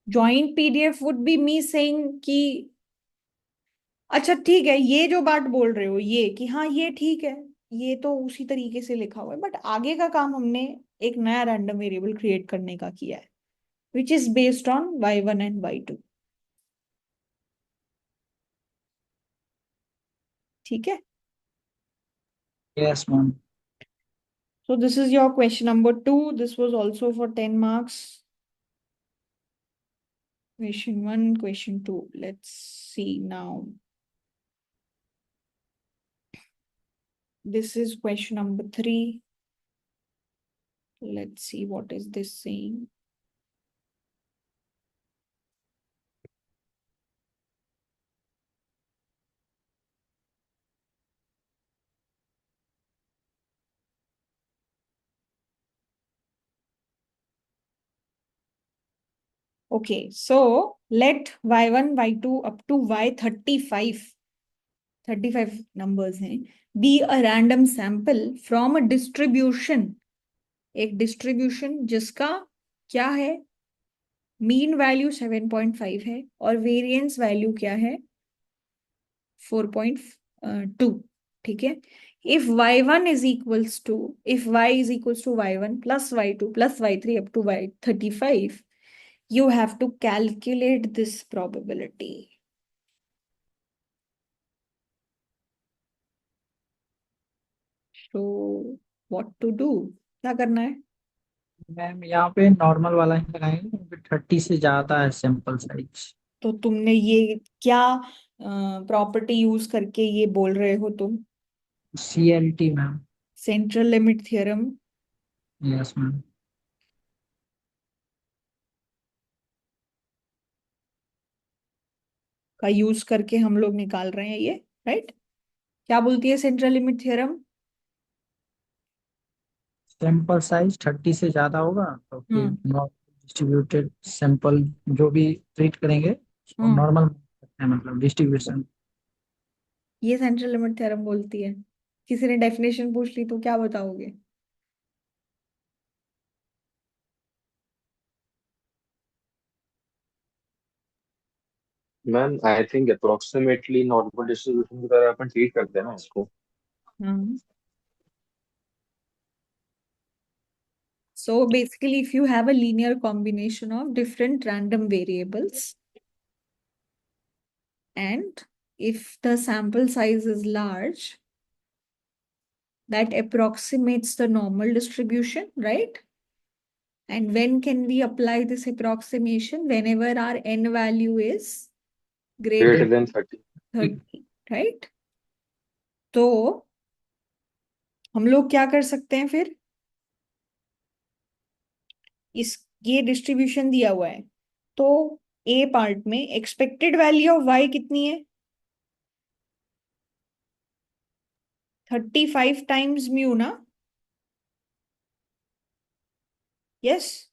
Joint PDF would be me saying कि अच्छा ठीक है, ये जो बात बोल रहे हो ये कि हाँ ये ठीक है, ये तो उसी तरीके से लिखा हुआ है, बट आगे का काम हमने एक नया रैंडम वेरिएबल क्रिएट करने का किया है, which is based on y1 and y2। ठीक है, yes ma'am. so this is your question number 2. This was also for 10 marks. Question 1, question 2. Let's see now. This is question number 3. Let's see what is this saying. Okay, so let y1, y2 up to y35, 35 numbers हैं, be a random sample from a distribution, एक distribution जिसका क्या है? Mean value 7.5 है और variance value क्या है 4.2, ठीक है। if y1 is equals to, if y is equals to y1 plus y2 plus y3 up to y35, you have to calculate this probability. So what to do, क्या करना है? Ma'am यहाँ पे normal वाला ही लगाएंगे क्योंकि 30 से ज्यादा है सैंपल साइज। तो तुमने ये क्या प्रॉपर्टी यूज करके ये बोल रहे हो तुम? CLT ma'am. Central limit theorem. Yes ma'am. का यूज करके हम लोग निकाल रहे हैं ये, राइट? क्या बोलती है central limit theorem? Sample size 30 से ज्यादा होगा तो फिर हम्म नॉर्मल डिस्ट्रीब्यूटेड सैंपल जो भी ट्रीट करेंगे उसको हम्म नॉर्मल मतलब डिस्ट्रीब्यूशन। ये सेंट्रल लिमिट थ्योरम बोलती है। किसी ने डेफिनेशन पूछ ली तो क्या बताओगे? Ma'am I think approximately normal distribution की तरह अपन ट्रीट करते हैं ना इसको। हम्म So basically, if you have a linear combination of different random variables, and if the sample size is large, that approximates the normal distribution, right? And when can we apply this approximation? Whenever our n value is greater greater than 30। than 30, right? तो हम लोग क्या कर सकते हैं फिर? इस ये डिस्ट्रीब्यूशन दिया हुआ है तो ए पार्ट में एक्सपेक्टेड वैल्यू ऑफ y कितनी है? 35 टाइम्स म्यू ना? Yes,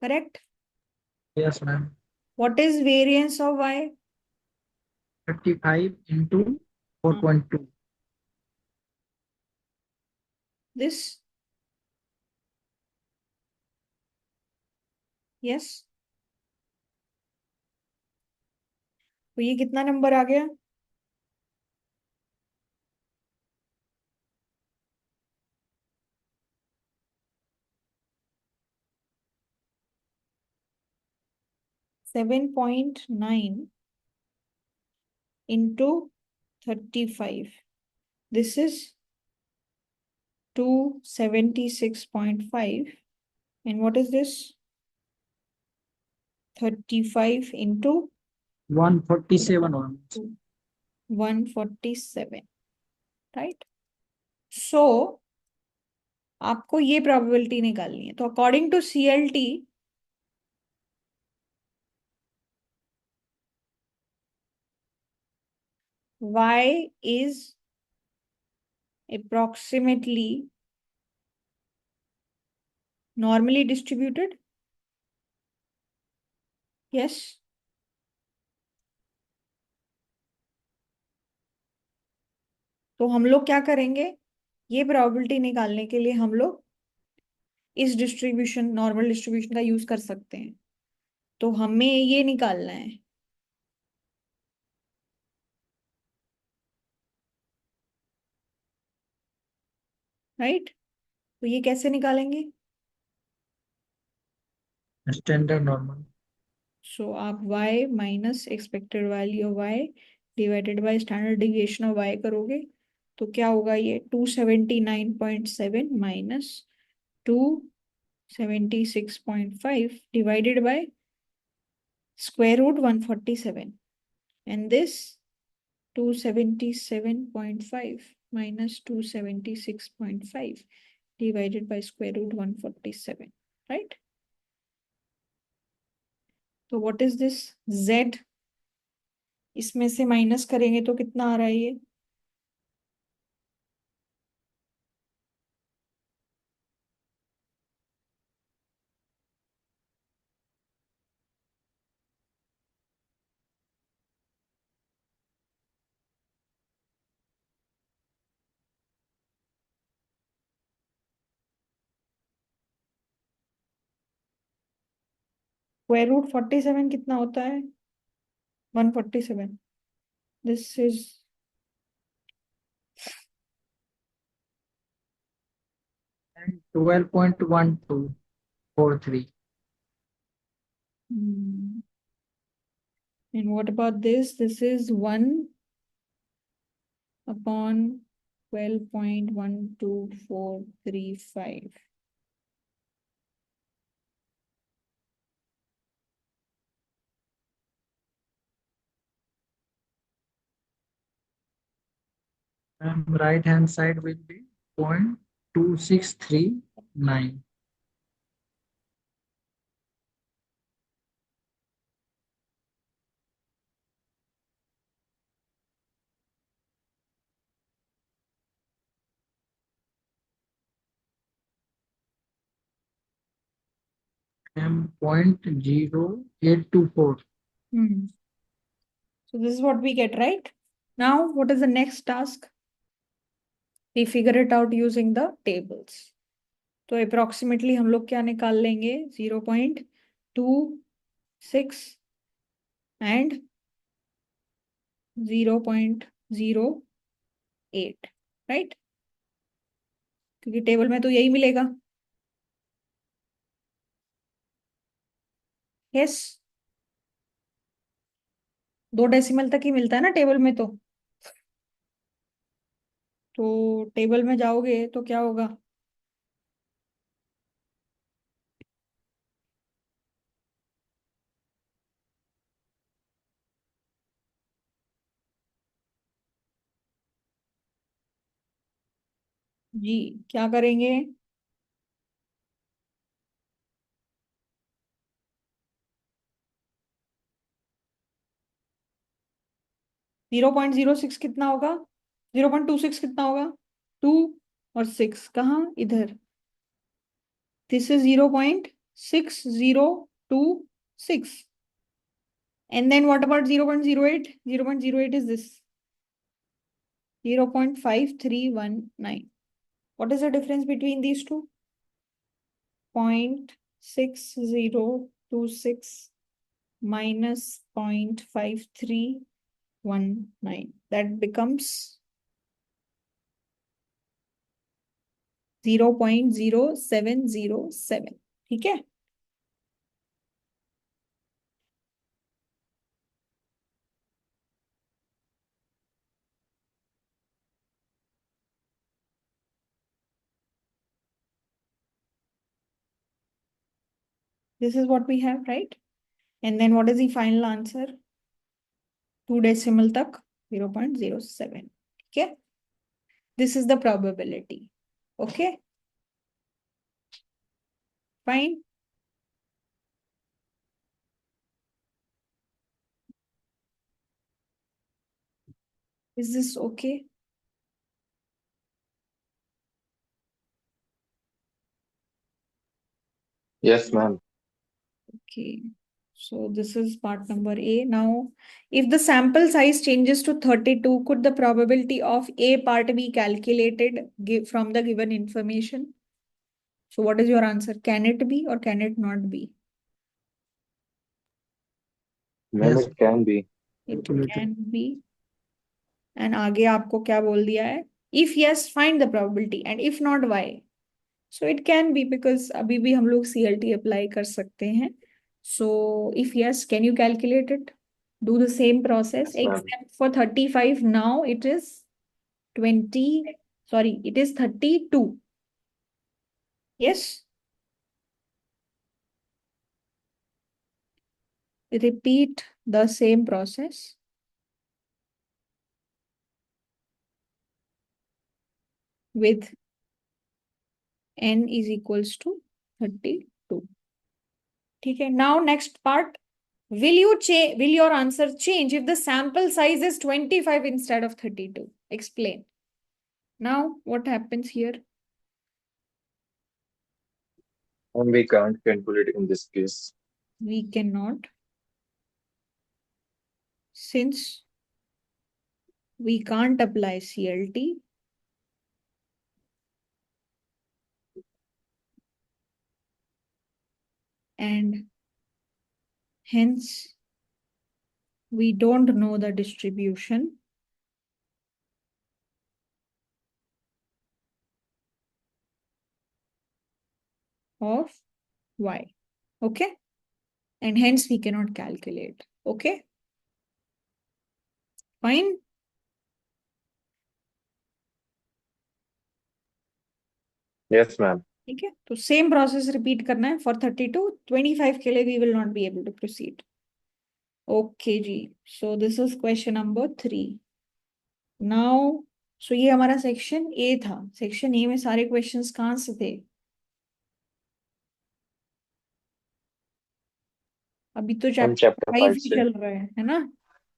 correct. Yes ma'am. What is variance of y? 35 into 4.2। This, yes. तो ये कितना नंबर आ गया? Seven point nine into 35, this is 276.5, and what is this? 35 into 147 147, right? So आपको ये प्रोबेबिलिटी निकालनी है। तो according to CLT, y is approximately normally distributed. Yes. तो हम लोग क्या करेंगे? ये प्रोबेबिलिटी निकालने के लिए हम लोग इस डिस्ट्रीब्यूशन, नॉर्मल डिस्ट्रीब्यूशन का यूज कर सकते हैं। तो हमें ये निकालना है, राइट? तो ये कैसे निकालेंगे? Standard normal. सो आप y minus expected value of y divided by standard deviation of y करोगे तो क्या होगा? ये 279.7 minus 276.5 divided by square root 147, and this 277.5 minus 276.5 divided by square root 147, right? तो what is this z? इसमें से minus करेंगे तो कितना आ रहा है ये? स्क्वायर रूट 47 कितना होता है? 147. This is 12.1243. and what about this? This is 1 upon 12.12435. Right hand side will be 0.2639. And 0.0824. So this is what we get, right? Now, what is the next task? We figure it out using the tables. तो approximately हम लोग क्या निकाल लेंगे? 0.26 and 0.08, right? क्योंकि table में तो यही मिलेगा. Yes. 2 डेसिमल तक ही मिलता है ना टेबल में तो टेबल में जाओगे तो क्या होगा? जी क्या करेंगे? जीरो पॉइंट जीरो सिक्स कितना होगा? 0.26 कितना होगा? 2 और 6 कहाँ? इधर. This is 0.6026. And then what about 0.08? 0.08 is this 0.5319. What is the difference between these two? 0.6026 minus 0.5319. That becomes 0.0707. ठीक है. This is what we have, right? And then what is the final answer? 2 decimal tak 0.07. Okay. This is the probability. Okay. Fine. Is this okay? Yes, ma'am. Okay. So this is part number A. Now, if the sample size changes to 32, could the probability of A part be calculated from the given information? So what is your answer? Can it be or can it not be? Ma'am, Yes. it can be. It Calculated. can be. And आगे आपको क्या बोल दिया है? If yes, find the probability, and if not, why? So it can be because अभी भी हम लोग CLT apply कर सकते हैं. So if yes, can you calculate it? Do the same process, Yes, ma'am. except for 35. Now it is 20. Sorry, it is 32. Yes. Repeat the same process. With n is equals to 32. ठीक है. Now next part. Will your answer change if the sample size is 25 instead of 32? Explain. Now what happens here? And we can't calculate in this case. We cannot, since we can't apply CLT. And Hence, we don't know the distribution of y. Okay? And hence we cannot calculate. Okay? Fine? Yes, ma'am. ठीक है, तो same process repeat करना है for 32, 25 के लिए we will not be able to proceed. Okay जी, so this is question number 3. Now so ये हमारा सेक्शन ए था. सेक्शन ए में सारे क्वेश्चंस कहाँ से थे? अभी तो हम चैप्टर चैप्टर 5 5 ही से चल रहा है ना?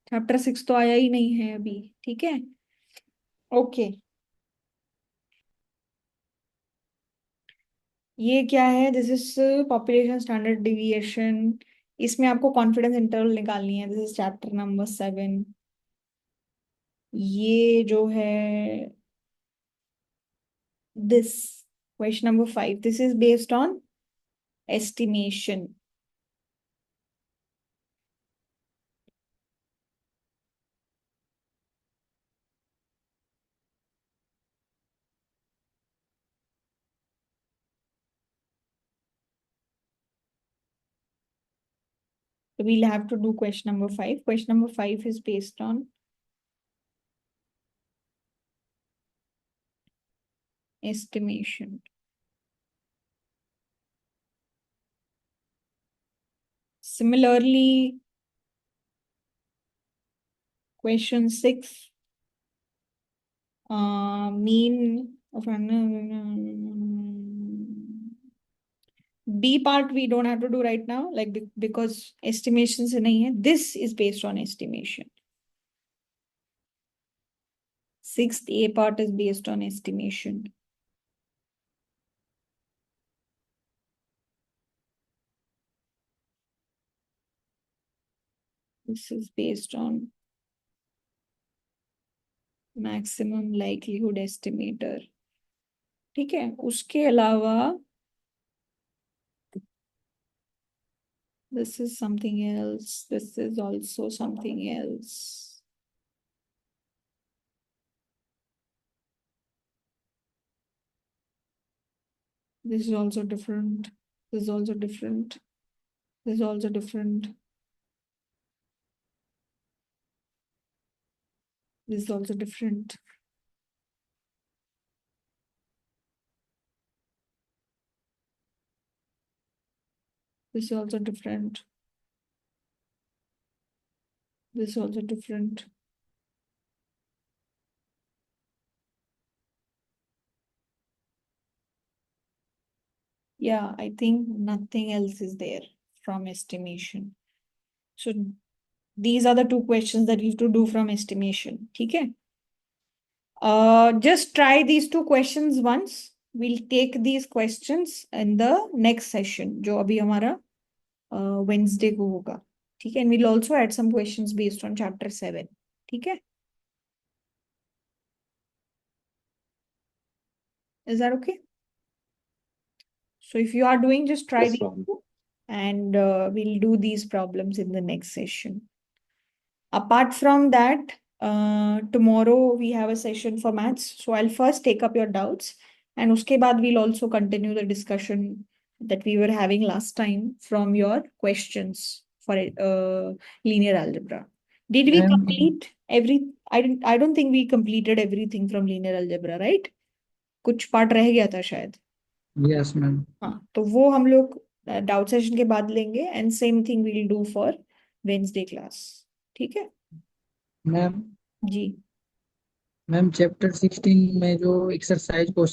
चैप्टर 6 तो आया ही नहीं है अभी. ठीक है, ओके. ये क्या है? This is population standard deviation. इसमें आपको कॉन्फिडेंस इंटरवल निकालनी है. This is chapter number 7. ये जो है this question number 5, this is based on estimation. So we'll have to do question number 5. Question number 5 is based on estimation. Similarly, question 6, mean of B part we don't have to do right now, like because estimation se nahi hai. This is based on estimation. 6th A part is based on estimation. This is based on maximum likelihood estimator. ठीक है, उसके अलावा this is something else. This is also something else. This is also different. This is also different. This is also different. This is also different. This is also different. This is also different. Yeah, I think nothing else is there from estimation. So these are the two questions that you have to do from estimation. ठीक है? Just try these two questions once. We'll take these questions in the next session, जो अभी हमारा Wednesday को होगा. ठीक है? And we'll also add some questions based on chapter 7. ठीक है? Is that okay? So if you are doing, just try Yes, these ma'am. two, and we'll do these problems in the next session. Apart from that, tomorrow we have a session for maths. So I'll first take up your doubts, and uske baad we'll also continue the discussion that we were having last time from your questions for linear algebra. Did we Ma'am, complete every? I don't think we completed everything from linear algebra, right? कुछ part रह गया था शायद. yes, ma'am. हाँ, तो वो हम लोग डाउट सेशन के बाद लेंगे, and same thing we'll do for Wednesday class. ठीक है मैम जी? मैम चैप्टर 16 में जो एक्सरसाइज क्वेश्चन